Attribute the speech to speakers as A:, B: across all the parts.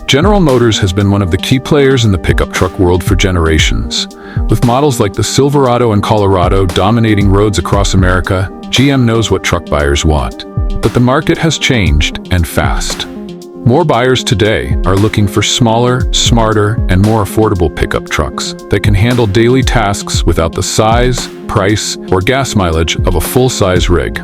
A: General Motors has been one of the key players in the pickup truck world for generations. With models like the Silverado and Colorado dominating roads across America, GM knows what truck buyers want. But the market has changed, and fast. More buyers today are looking for smaller, smarter, and more affordable pickup trucks that can handle daily tasks without the size, price, or gas mileage of a full-size rig.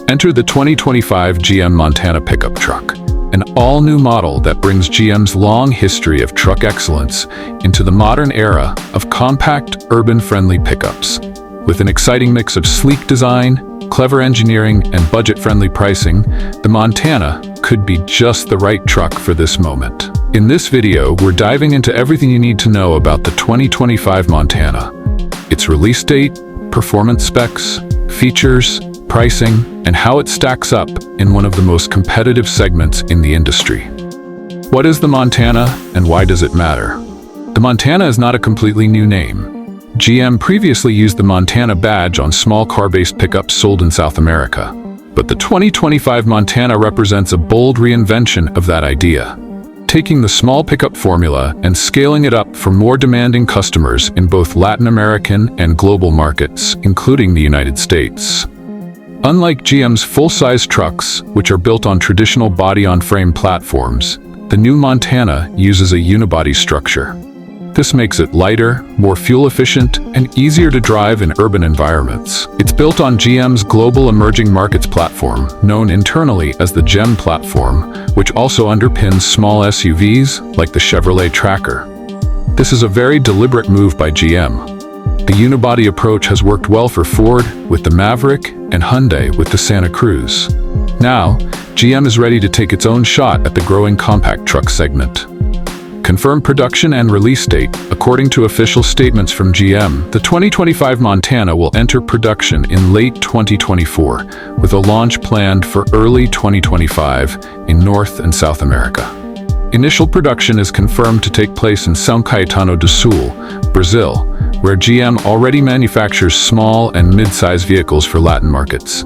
A: Enter the 2025 GM Montana pickup truck, an all-new model that brings GM's long history of truck excellence into the modern era of compact, urban-friendly pickups. With an exciting mix of sleek design, clever engineering, and budget-friendly pricing, the Montana could be just the right truck for this moment. In this video, we're diving into everything you need to know about the 2025 Montana. Its release date, performance specs, features, pricing, and how it stacks up in one of the most competitive segments in the industry. What is the Montana, and why does it matter? The Montana is not a completely new name. GM previously used the Montana badge on small car-based pickups sold in South America. But the 2025 Montana represents a bold reinvention of that idea, taking the small pickup formula and scaling it up for more demanding customers in both Latin American and global markets, including the United States. Unlike GM's full-size trucks, which are built on traditional body-on-frame platforms, the new Montana uses a unibody structure. This makes it lighter, more fuel-efficient, and easier to drive in urban environments. It's built on GM's Global Emerging Markets platform, known internally as the GEM platform, which also underpins small SUVs like the Chevrolet Tracker. This is a very deliberate move by GM. The unibody approach has worked well for Ford with the Maverick and Hyundai with the Santa Cruz. Now, GM is ready to take its own shot at the growing compact truck segment. Confirmed production and release date. According to official statements from GM, the 2025 Montana will enter production in late 2024, with a launch planned for early 2025 in North and South America. Initial production is confirmed to take place in São Caetano do Sul, Brazil, where GM already manufactures small and mid-size vehicles for Latin markets.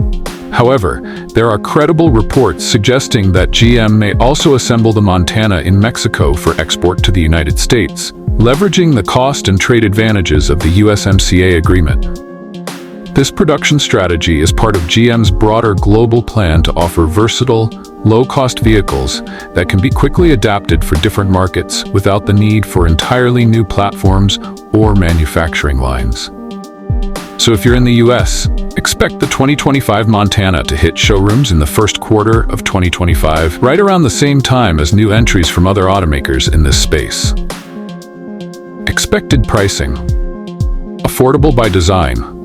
A: However, there are credible reports suggesting that GM may also assemble the Montana in Mexico for export to the United States, leveraging the cost and trade advantages of the USMCA agreement. This production strategy is part of GM's broader global plan to offer versatile, low-cost vehicles that can be quickly adapted for different markets without the need for entirely new platforms or manufacturing lines. So if you're in the US, expect the 2025 Montana to hit showrooms in the first quarter of 2025, right around the same time as new entries from other automakers in this space. Expected pricing. Affordable by design.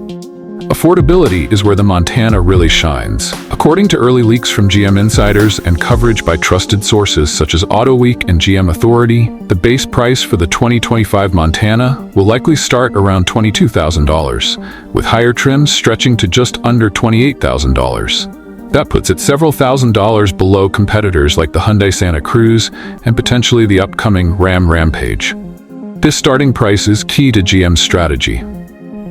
A: Affordability is where the Montana really shines. According to early leaks from GM insiders and coverage by trusted sources such as AutoWeek and GM Authority, the base price for the 2025 Montana will likely start around $22,000, with higher trims stretching to just under $28,000. That puts it several $1,000s below competitors like the Hyundai Santa Cruz and potentially the upcoming Ram Rampage. This starting price is key to GM's strategy.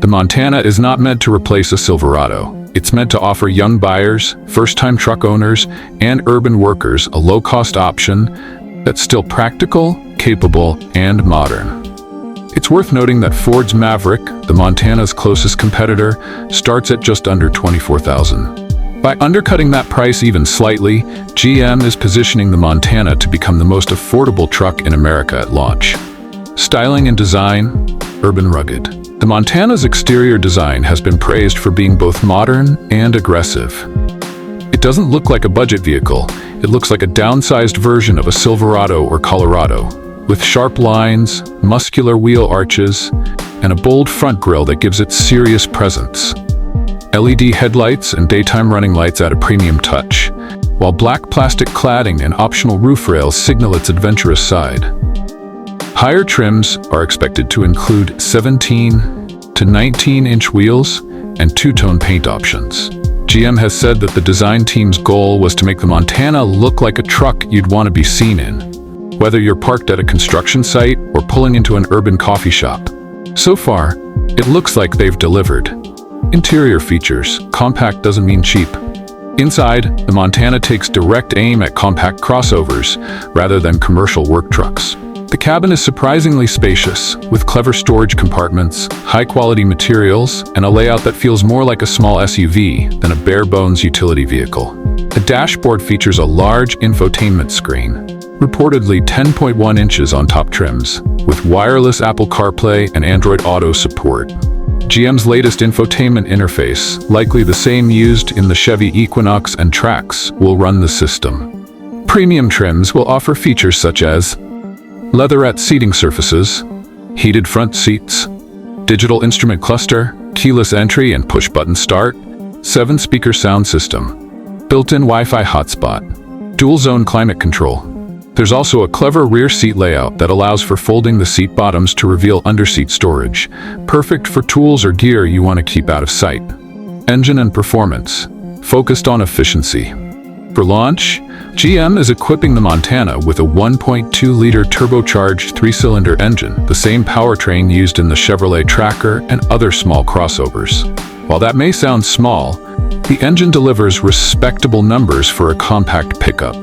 A: The Montana is not meant to replace a Silverado. It's meant to offer young buyers, first-time truck owners, and urban workers a low-cost option that's still practical, capable, and modern. It's worth noting that Ford's Maverick, the Montana's closest competitor, starts at just under $24,000. By undercutting that price even slightly, GM is positioning the Montana to become the most affordable truck in America at launch. Styling and design, urban rugged. The Montana's exterior design has been praised for being both modern and aggressive. It doesn't look like a budget vehicle, it looks like a downsized version of a Silverado or Colorado, with sharp lines, muscular wheel arches, and a bold front grille that gives it serious presence. LED headlights and daytime running lights add a premium touch, while black plastic cladding and optional roof rails signal its adventurous side. Higher trims are expected to include 17 to 19-inch wheels and two-tone paint options. GM has said that the design team's goal was to make the Montana look like a truck you'd want to be seen in, whether you're parked at a construction site or pulling into an urban coffee shop. So far, it looks like they've delivered. Interior features. Compact doesn't mean cheap. Inside, the Montana takes direct aim at compact crossovers rather than commercial work trucks. The cabin is surprisingly spacious, with clever storage compartments, high-quality materials, and a layout that feels more like a small SUV than a bare-bones utility vehicle. The dashboard features a large infotainment screen, reportedly 10.1 inches on top trims, with wireless Apple CarPlay and Android Auto support. GM's latest infotainment interface, likely the same used in the Chevy Equinox and Trax, will run the system. Premium trims will offer features such as leatherette seating surfaces, heated front seats, digital instrument cluster, keyless entry and push-button start, 7-speaker sound system, built-in Wi-Fi hotspot, dual-zone climate control. There's also a clever rear seat layout that allows for folding the seat bottoms to reveal underseat storage, perfect for tools or gear you want to keep out of sight. Engine and performance, focused on efficiency. For launch, GM is equipping the Montana with a 1.2-liter turbocharged 3-cylinder engine, the same powertrain used in the Chevrolet Tracker and other small crossovers. While that may sound small, the engine delivers respectable numbers for a compact pickup.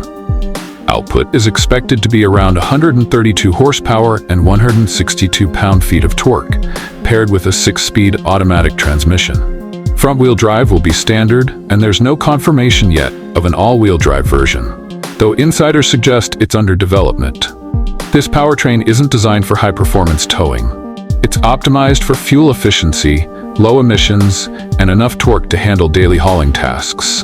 A: Output is expected to be around 132 horsepower and 162 pound-feet of torque, paired with a 6-speed automatic transmission. Front-wheel drive will be standard, and there's no confirmation yet of an all-wheel drive version, though insiders suggest it's under development. This powertrain isn't designed for high-performance towing. It's optimized for fuel efficiency, low emissions, and enough torque to handle daily hauling tasks.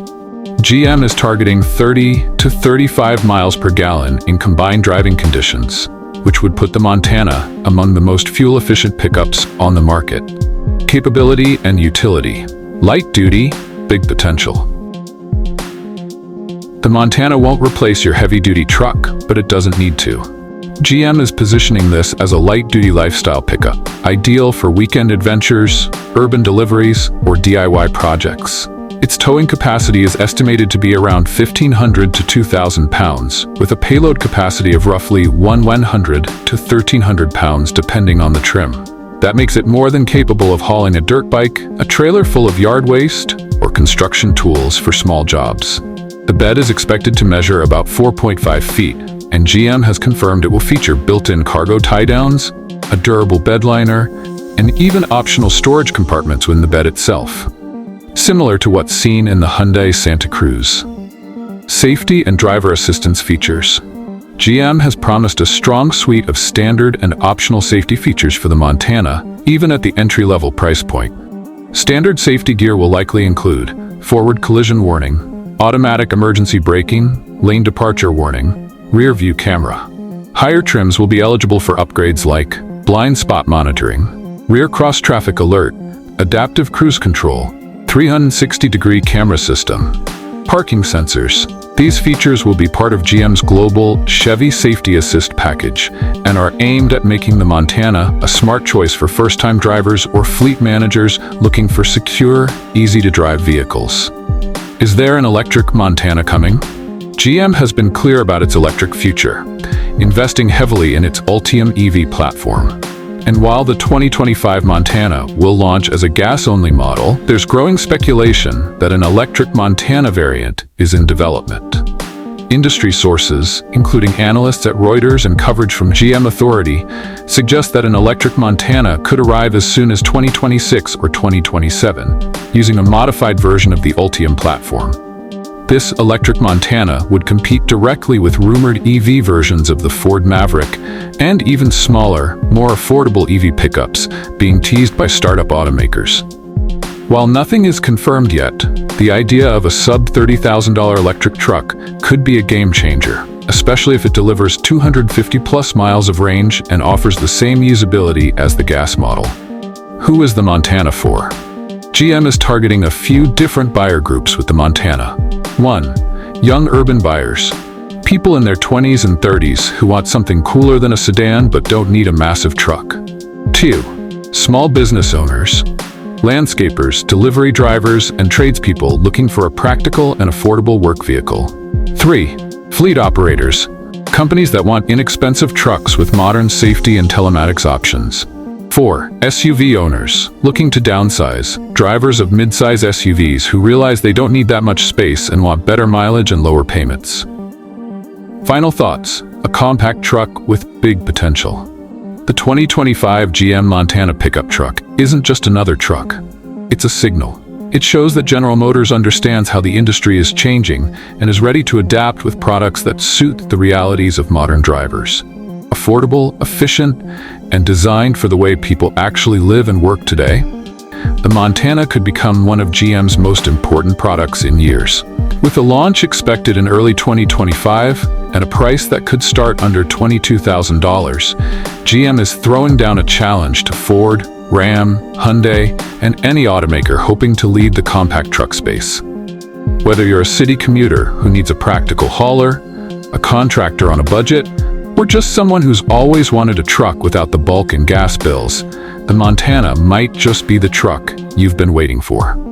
A: GM is targeting 30 to 35 miles per gallon in combined driving conditions, which would put the Montana among the most fuel-efficient pickups on the market. Capability and utility. Light duty, big potential. The Montana won't replace your heavy-duty truck, but it doesn't need to. GM is positioning this as a light-duty lifestyle pickup, ideal for weekend adventures, urban deliveries, or DIY projects. Its towing capacity is estimated to be around 1,500 to 2,000 pounds, with a payload capacity of roughly 1,100 to 1,300 pounds depending on the trim. That makes it more than capable of hauling a dirt bike, a trailer full of yard waste, or construction tools for small jobs. The bed is expected to measure about 4.5 feet, and GM has confirmed it will feature built-in cargo tie-downs, a durable bed liner, and even optional storage compartments within the bed itself, similar to what's seen in the Hyundai Santa Cruz. Safety and driver assistance features. GM has promised a strong suite of standard and optional safety features for the Montana, even at the entry-level price point. Standard safety gear will likely include forward collision warning, automatic emergency braking, lane departure warning, rear view camera. Higher trims will be eligible for upgrades like blind spot monitoring, rear cross-traffic alert, adaptive cruise control, 360-degree camera system, parking sensors. These features will be part of GM's global Chevy Safety Assist package and are aimed at making the Montana a smart choice for first-time drivers or fleet managers looking for secure, easy-to-drive vehicles. Is there an electric Montana coming? GM has been clear about its electric future, investing heavily in its Ultium EV platform. And while the 2025 Montana will launch as a gas-only model, there's growing speculation that an electric Montana variant is in development. Industry sources, including analysts at Reuters and coverage from GM Authority, suggest that an electric Montana could arrive as soon as 2026 or 2027, using a modified version of the Ultium platform. This electric Montana would compete directly with rumored EV versions of the Ford Maverick and even smaller, more affordable EV pickups being teased by startup automakers. While nothing is confirmed yet, the idea of a sub-$30,000 electric truck could be a game changer, especially if it delivers 250-plus miles of range and offers the same usability as the gas model. Who is the Montana for? GM is targeting a few different buyer groups with the Montana. 1. Young urban buyers. People in their 20s and 30s who want something cooler than a sedan but don't need a massive truck. 2. Small business owners. Landscapers, delivery drivers, and tradespeople looking for a practical and affordable work vehicle. 3. Fleet operators. Companies that want inexpensive trucks with modern safety and telematics options. 4. SUV owners looking to downsize. Drivers of mid-size SUVs who realize they don't need that much space and want better mileage and lower payments. Final thoughts. A compact truck with big potential. The 2025 GM Montana pickup truck isn't just another truck. It's a signal. It shows that General Motors understands how the industry is changing and is ready to adapt with products that suit the realities of modern drivers. Affordable, efficient, and designed for the way people actually live and work today, the Montana could become one of GM's most important products in years. With a launch expected in early 2025 and a price that could start under $22,000, GM is throwing down a challenge to Ford, Ram, Hyundai, and any automaker hoping to lead the compact truck space. Whether you're a city commuter who needs a practical hauler, a contractor on a budget, or just someone who's always wanted a truck without the bulk and gas bills, the Montana might just be the truck you've been waiting for.